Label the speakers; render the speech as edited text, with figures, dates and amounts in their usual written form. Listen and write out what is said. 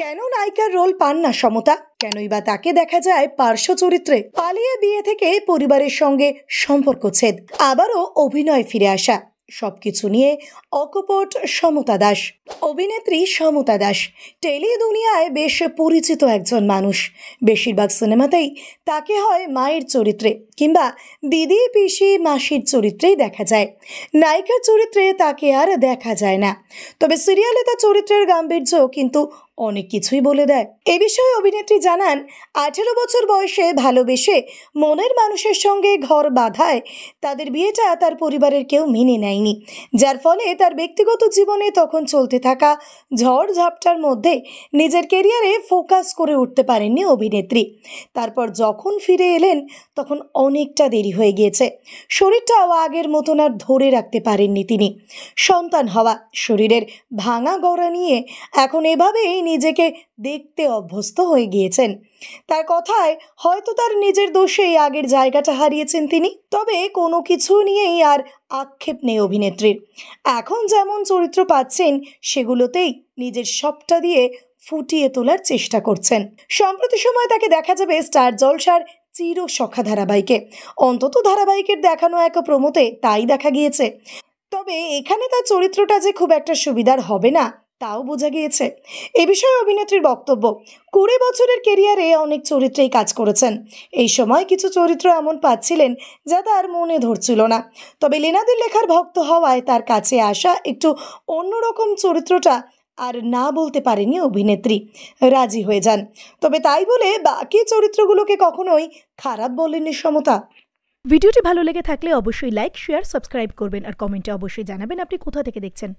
Speaker 1: কেন নায়িকার রোল পান না সমতা? কেনই বা তাকে দেখা যায় পার্শ্ব চরিত্রে? পালিয়ে বিয়ে থেকে পরিবারের সঙ্গে সম্পর্ক ছেদ, আবারও অভিনয় ফিরে আসা, সবকিছু নিয়ে অকপট সমতা দাস। অভিনেত্রী সমতা দাস টেলি দুনিয়ায় বেশ পরিচিত একজন মানুষ। বেশিরভাগ সিনেমাতেই তাকে হয় মায়ের চরিত্রে কিংবা দিদি, পিসি, মাসির চরিত্রেই দেখা যায়। নায়িকার চরিত্রে তাকে আর দেখা যায় না। তবে সিরিয়ালে তার চরিত্রের গাম্ভীর্য কিন্তু অনেক কিছুই বলে দেয়। এ বিষয়ে অভিনেত্রী জানান, 18 বছর বয়সে ভালোবেসে মনের মানুষের সঙ্গে ঘর বাঁধায় তাদের বিয়েটা তার পরিবারের কেউ মেনে নেয়নি, যার ফলে তার ব্যক্তিগত জীবনে তখন চলতে থাকা ঝড় ঝাপটার মধ্যে নিজের কেরিয়ারে ফোকাস করে উঠতে পারেননি অভিনেত্রী। তারপর যখন ফিরে এলেন তখন অনেকটা দেরি হয়ে গিয়েছে। শরীরটাও আগের মতন আর ধরে রাখতে পারেননি তিনি। সন্তান হওয়া, শরীরের ভাঙা গড়া নিয়ে এখন এভাবেই নিজেকে দেখতে অভ্যস্ত হয়ে গিয়েছেন। তার কথায় হয়তো তার নিজের দোষেই আগের জায়গাটা হারিয়েছেন তিনি। তবে কোনো কিছু নিয়েই আর আক্ষেপ নেই অভিনেত্রীর। এখন যেমন চরিত্র পাচ্ছেন সেগুলোতেই নিজের সবটা দিয়ে ফুটিয়ে তোলার চেষ্টা করছেন। সম্প্রতি সময় তাকে দেখা যাবে স্টার জলসার চির সখা ধারাবাহিকে। অন্তত ধারাবাহিকের দেখানো এক প্রোমোতে তাই দেখা গিয়েছে। তবে এখানে তার চরিত্রটা যে খুব একটা সুবিধার হবে না তাও বোঝা গিয়েছে। এ বিষয়ে অভিনেত্রীর বক্তব্য, 20 বছরের কেরিয়ারে অনেক চরিত্রেই কাজ করেছেন। এই সময় কিছু চরিত্র এমন পাচ্ছিলেন যা তার মনে ধরছিল না। তবে লীনাদির লেখার ভক্ত হওয়ায় তার কাছে আসা একটু অন্যরকম চরিত্রটা আর না বলতে পারেনি অভিনেত্রী, রাজি হয়ে যান। তবে তাই বলে বাকি চরিত্রগুলোকে কখনোই খারাপ বলেননি সমতা।
Speaker 2: ভিডিওটি ভালো লেগে থাকলে অবশ্যই লাইক, শেয়ার, সাবস্ক্রাইব করবেন আর কমেন্টে অবশ্যই জানাবেন আপনি কোথা থেকে দেখছেন।